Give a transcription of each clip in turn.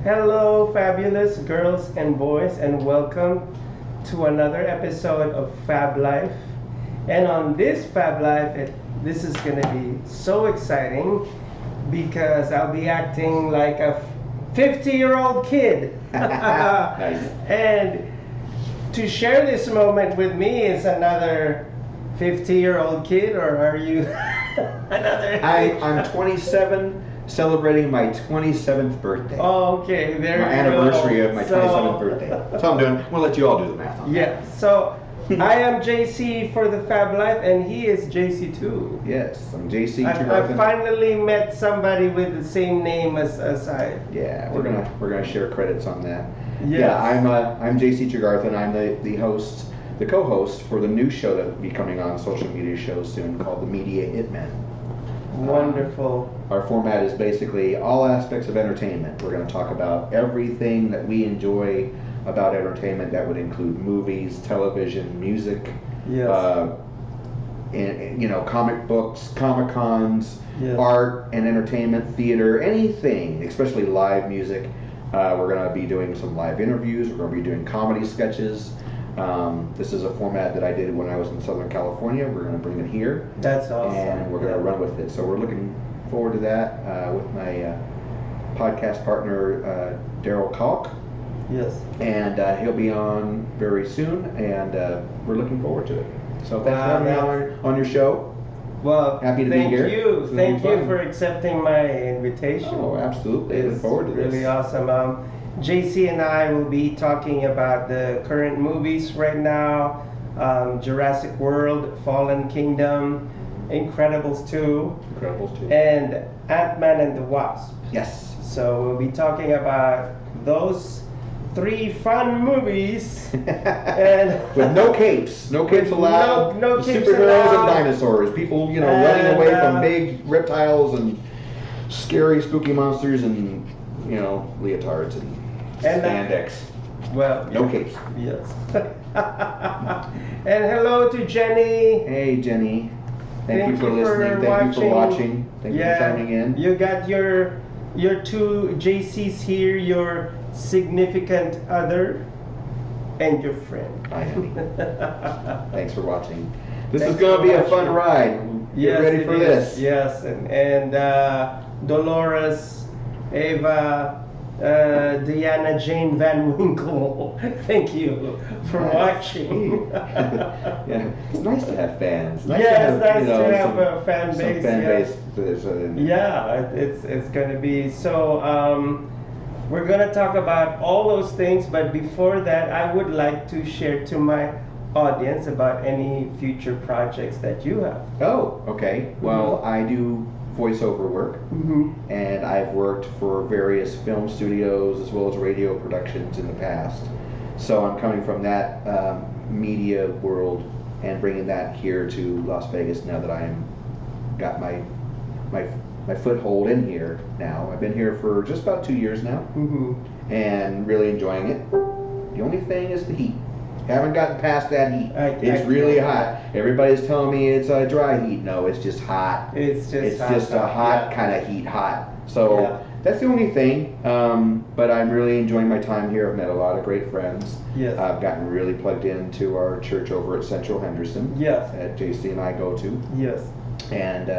Hello, fabulous girls and boys, and welcome to another episode of Fab Life. And on this Fab Life, this is going to be so exciting because I'll be acting like a 50-year-old kid. Nice. And to share this moment with me is another 50-year-old kid, or are you another? I'm 27, celebrating my 27th birthday. Oh, okay, there My you anniversary go. of my 27th birthday. That's what I'm doing. We'll let you all do the math on that. Yeah, so I am JC for the Fab Life, and he is JC too. Yes, I'm JC I Tregarthen. finally met somebody with the same name as I. Yeah, we're gonna share credits on that. Yes. Yeah, I'm JC Tregarthen. I'm the host, the co-host for the new show that will be coming on social media shows soon called the Media Hitmen. Wonderful. Our format is basically all aspects of entertainment. We're going to talk about everything that we enjoy about entertainment. That would include movies, television, music, Yes. comic books, Comic Cons, Yes. art and entertainment, theater, anything, especially live music. We're going to be doing some live interviews. We're going to be doing comedy sketches. This is a format that I did when I was in Southern California. We're going to bring it here. That's awesome. And we're going to run with it. So we're looking forward to that with my podcast partner, Daryl Kalk. Yes. And he'll be on very soon, and we're looking forward to it. So thanks for having me on your show. Well, Happy to be here. Thank you for accepting my invitation. Oh, absolutely. Looking forward to this. Really awesome. JC and I will be talking about the current movies right now, Jurassic World, Fallen Kingdom, Incredibles 2, and Ant-Man and the Wasp. Yes. So we'll be talking about those three fun movies. And with no capes allowed. No The capes superheroes allowed. and dinosaurs. People, running away from big reptiles and scary, spooky monsters, and leotards and spandex. Well, no capes. Yes. And hello to Jenny. Hey, Jenny. Thank you for listening. Thank you for watching. Thank you for chiming in. You got your two JCs here, your significant other, and your friend. Hi, honey. Thanks for watching. This Thanks is going to be for a fun watching. ride. Get Yes, ready it for is. this. Yes, and Dolores, Ava, Diana Jane Van Winkle. Thank you for watching. Yeah, it's nice to have fans. Nice to have a fan base. Some fan base. Yeah, it's going to be so. We're going to talk about all those things, but before that, I would like to share to my audience about any future projects that you have. Oh, okay. Well, I do voiceover work, and I've worked for various film studios as well as radio productions in the past. So I'm coming from that media world and bringing that here to Las Vegas now that I'm got my foothold in here now. I've been here for just about 2 years now, and really enjoying it. The only thing is the heat. Haven't gotten past that heat. It's really hot. Everybody's telling me it's a dry heat. No, it's just hot. It's just a hot kind of heat, hot. So that's the only thing. But I'm really enjoying my time here. I've met a lot of great friends. Yes. I've gotten really plugged into our church over at Central Henderson. Yes. That JC and I go to. Yes. And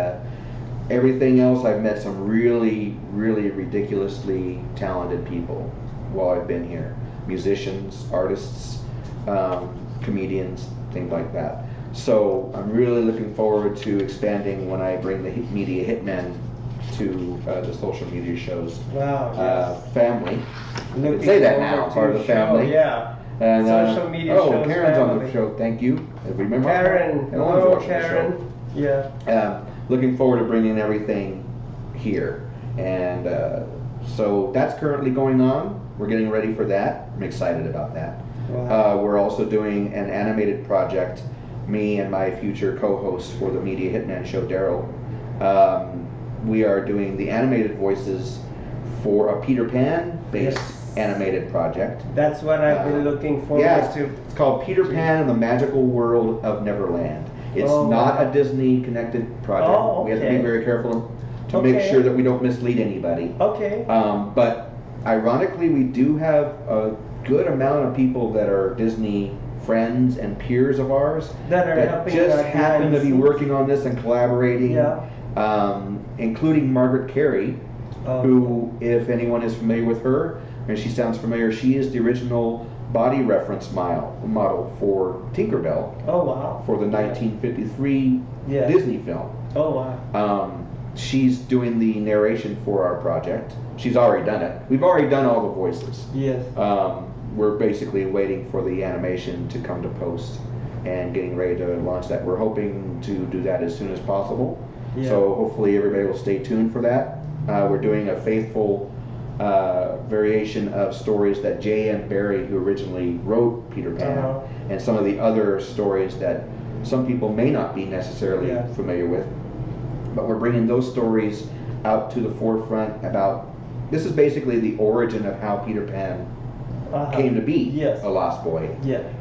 everything else, I've met some really, really ridiculously talented people while I've been here. Musicians, artists, comedians, things like that. So I'm really looking forward to expanding when I bring the Media Hitmen to the social media shows. Wow. Family. You can say that now, part of the family. Yeah. And, social media shows. Karen's family. on the show. Thank you. Remember Karen. Hello, Karen. Yeah. Looking forward to bringing everything here. And so that's currently going on. We're getting ready for that. I'm excited about that. Wow. We're also doing an animated project, me and my future co-host for the Media Hitman show, Daryl. We are doing the animated voices for a Peter Pan-based animated project. That's what I've been looking forward to. It's called Peter Pan and the Magical World of Neverland. It's not a Disney-connected project. Oh, okay. We have to be very careful to make sure that we don't mislead anybody. Okay. But Ironically, we do have a good amount of people that are Disney friends and peers of ours that are helping just happen to be working on this and collaborating. Yeah. Including Margaret Carey, who, if anyone is familiar with her, and she sounds familiar, she is the original body reference model for Tinkerbell. Oh wow! For the 1953 Disney film. Oh wow! She's doing the narration for our project. She's already done it. We've already done all the voices. Yes. We're basically waiting for the animation to come to post and getting ready to launch that. We're hoping to do that as soon as possible. Yeah. So hopefully everybody will stay tuned for that. We're doing a faithful variation of stories that J.M. Barrie, who originally wrote Peter Pan, and some of the other stories that some people may not be necessarily familiar with. But we're bringing those stories out to the forefront about, this is basically the origin of how Peter Pan came to be a lost boy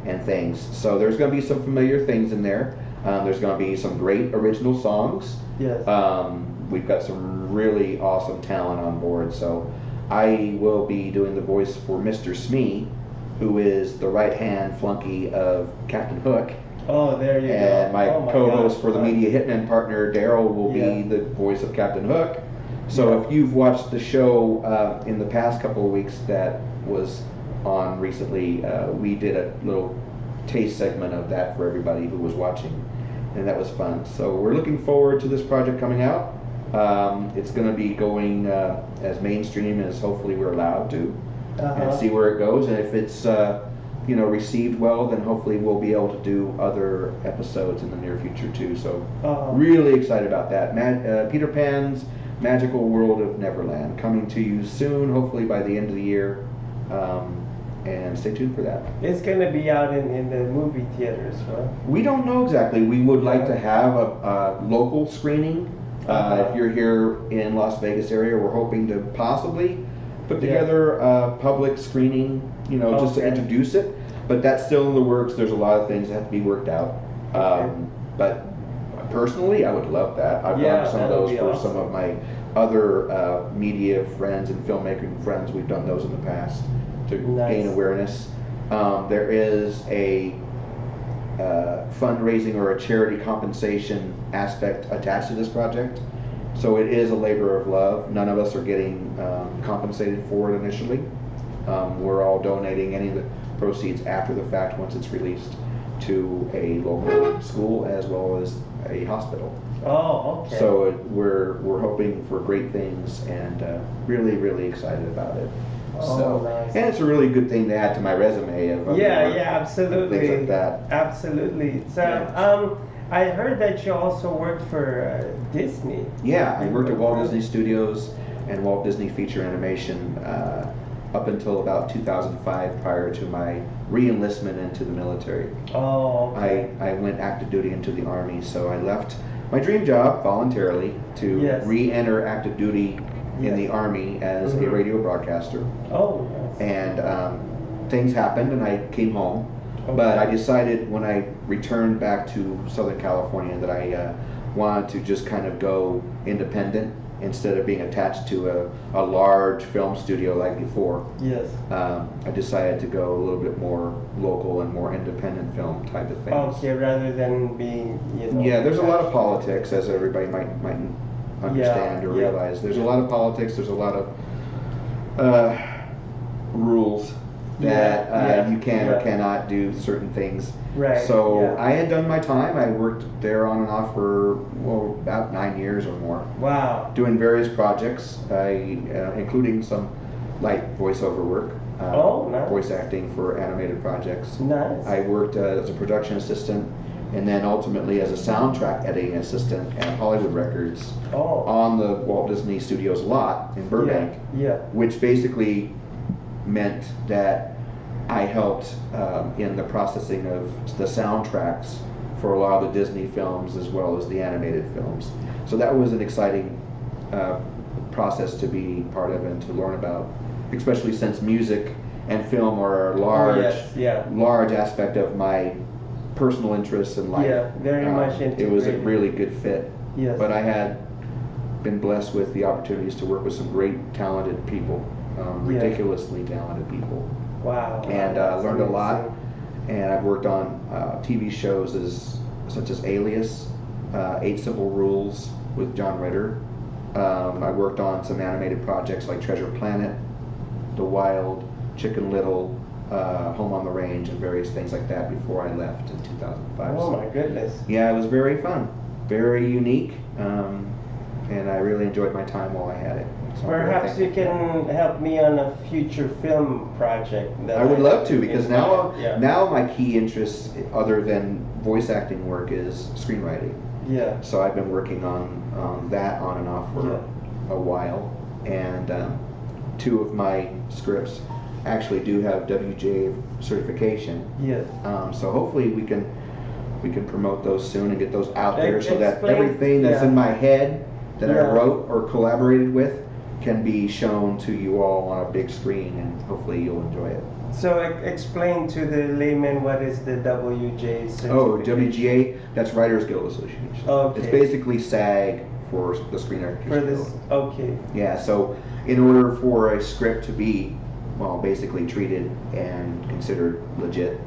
and things. So there's going to be some familiar things in there. There's going to be some great original songs. Yes. We've got some really awesome talent on board. So I will be doing the voice for Mr. Smee, who is the right-hand flunky of Captain Hook. Oh, there you go. And my co-host for the Media Hitman partner, Daryl, will be the voice of Captain Hook. So if you've watched the show in the past couple of weeks that was on recently, we did a little taste segment of that for everybody who was watching, and that was fun. So we're looking forward to this project coming out. It's going to be going as mainstream as hopefully we're allowed to, and see where it goes. And if it's received well, then hopefully we'll be able to do other episodes in the near future too. So really excited about that. Peter Pan's Magical World of Neverland coming to you soon, hopefully by the end of the year. And stay tuned for that. It's going to be out in the movie theaters, right? We don't know exactly. We would like to have a local screening. If you're here in Las Vegas area, we're hoping to possibly put together a public screening, just to introduce it. But that's still in the works. There's a lot of things that have to be worked out. But personally, I would love that. I've done some of those for some of my other media friends and filmmaking friends. We've done those in the past to gain awareness. There is a fundraising or a charity compensation aspect attached to this project. So it is a labor of love. None of us are getting compensated for it initially. We're all donating any of the proceeds after the fact once it's released to a local school as well as a hospital. Oh, okay. So we're hoping for great things and really, really excited about it. Nice. And it's a really good thing to add to my resume of absolutely, things like that. Absolutely. So, I heard that you also worked for Disney. Yeah, I worked at Walt Disney Studios and Walt Disney Feature Animation up until about 2005, prior to my re-enlistment into the military. Oh, okay. I went active duty into the Army, so I left my dream job voluntarily to re-enter active duty in the Army as a radio broadcaster. Oh, nice. And things happened and I came home. Okay. But I decided when I returned back to Southern California that I wanted to just kind of go independent instead of being attached to a large film studio like before. Yes. I decided to go a little bit more local and more independent film type of things. Okay, rather than being, Yeah, there's a lot of politics, as everybody might understand or realize. There's a lot of politics, there's a lot of rules that you can or cannot do certain things. Right. So I had done my time. I worked there on and off for about 9 years or more. Wow. Doing various projects, including some light voiceover work. Nice. Voice acting for animated projects. Nice. I worked as a production assistant and then ultimately as a soundtrack editing assistant at Hollywood Records on the Walt Disney Studios lot in Burbank. Which basically meant that I helped in the processing of the soundtracks for a lot of the Disney films as well as the animated films. So that was an exciting process to be part of and to learn about, especially since music and film are a large aspect of my personal interests in life. Yeah, very much integrated. It was a really good fit. Yes. But I had been blessed with the opportunities to work with some great talented people ridiculously talented people. Wow. And learned a lot. And I've worked on TV shows such as Alias, 8 Simple Rules with John Ritter. I worked on some animated projects like Treasure Planet, The Wild, Chicken Little, Home on the Range, and various things like that before I left in 2005. Oh my goodness. Yeah, it was very fun, very unique, and I really enjoyed my time while I had it. So perhaps you can help me on a future film project. I would love to, because now my key interest, other than voice acting work, is screenwriting. Yeah. So I've been working on that on and off for a while, and 2 of my scripts actually do have WGA certification. Yeah. So hopefully we can promote those soon and get those out there, so that Explain, everything that's in my head that I wrote or collaborated with can be shown to you all on a big screen, and hopefully you'll enjoy it. So explain to the layman what is the WGA certification. Oh, WGA, that's Writers Guild Association. Okay. It's basically SAG for the Screenwriters Guild. Okay. Yeah, so in order for a script to be, well, basically treated and considered legit,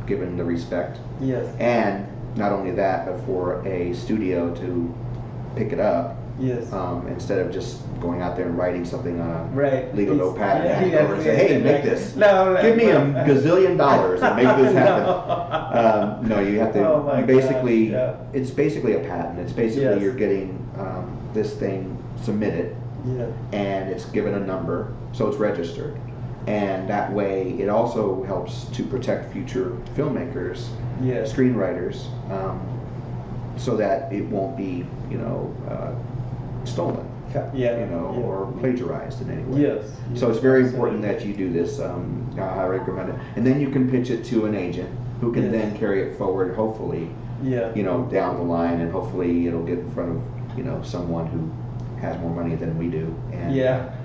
given the respect. Yes. And not only that, but for a studio to pick it up. Yes. Instead of just going out there and writing something on a legal It's- notepad yeah, or say, hey, make this. Give me a gazillion dollars and make this happen. No, you have to. Oh you basically, it's basically a patent. It's basically you're getting this thing submitted, and it's given a number, so it's registered. And that way, it also helps to protect future filmmakers, screenwriters, so that it won't be, stolen, or plagiarized in any way. Yes. So it's very important that you do this. I recommend it, and then you can pitch it to an agent who can then carry it forward, hopefully, down the line, and hopefully it'll get in front of, someone who has more money than we do, and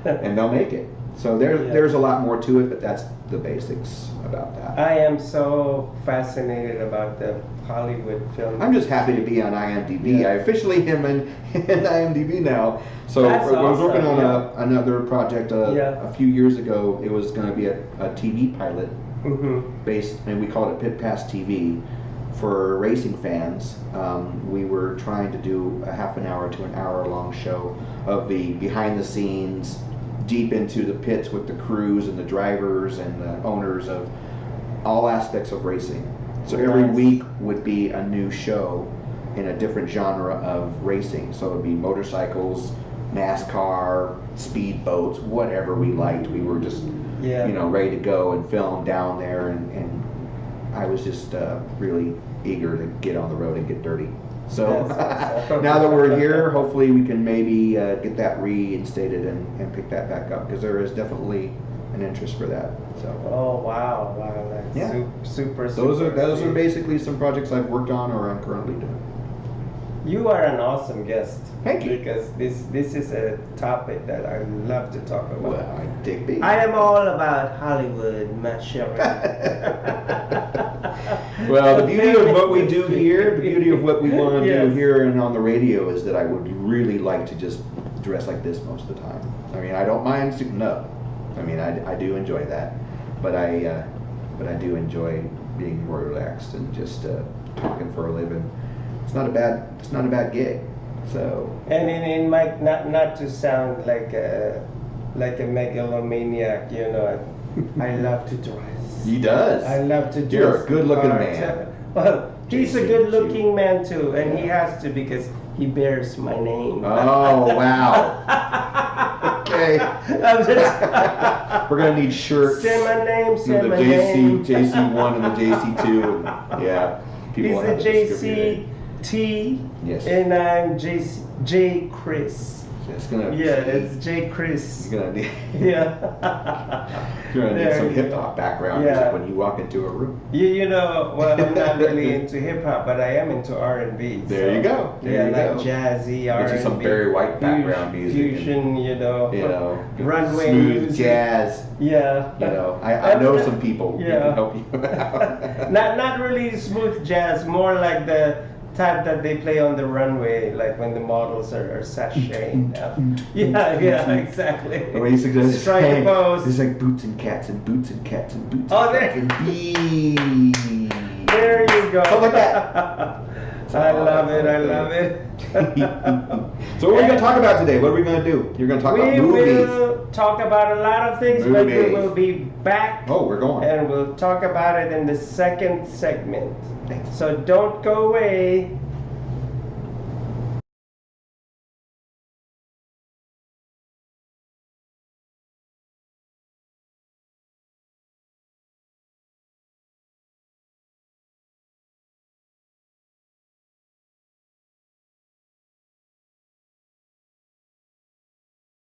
and they'll make it. So there's a lot more to it, but that's the basics about that. I am so fascinated about the Hollywood film. I'm just happy to be on IMDb. I officially am in IMDb now. So I was working on another project a few years ago. It was going to be a TV pilot based, and we called it Pit Pass TV, for racing fans. We were trying to do a half an hour to an hour long show of the behind the scenes, deep into the pits with the crews and the drivers and the owners of all aspects of racing. So every week would be a new show in a different genre of racing. So it would be motorcycles, NASCAR, speed boats, whatever we liked. We were just ready to go and film down there, and I was just really eager to get on the road and get dirty. So now that we're here, hopefully we can maybe get that reinstated and pick that back up, because there is definitely an interest for that. So. Oh wow, that's super. Those are basically some projects I've worked on or I'm currently doing. You are an awesome guest. Thank you. Because this is a topic that I love to talk about. Well, I dig being. I am all about Hollywood, Matt Sherry. Well, the beauty of what we do here, the beauty of what we want to do here and on the radio, is that I would really like to just dress like this most of the time. I mean, I don't mind suiting up. I mean, I do enjoy that, but I do enjoy being more relaxed and just talking for a living. It's not a bad gig. So. And in my not to sound like a megalomaniac, I love to dress. He does. I love to dress. You're a good-looking man. Well, he's a good-looking man too, and he has to, because he bears my name. Oh wow. Okay. We're gonna need shirts. Say my name. Say the my name. JC1 and the JC2. He's a JCT. Yes. And I'm J Chris. It's gonna. It's J Chris. You're gonna need. Yeah. You're gonna need some hip hop background music when you walk into a room. Well, I'm not really into hip hop, but I am into R&B. There you go. There you go. Jazzy R&B. Get you some Barry White background music. Fusion, runway smooth music. Jazz. Yeah. I know some people who can help you out. not really smooth jazz, more like the type that they play on the runway, like when the models are sashaying down. Yeah, exactly. Or he used to just strike a pose. It's like boots and cats and boots and cats and boots Oh, and there. cats and bees. There you go. Something like that. I love it. I love it. So what are we going to talk about today? What are we going to do? You're going to talk about movies. We will talk about a lot of things, but we Movies. will be back. Oh, we're going. And we'll talk about it in the second segment. So don't go away.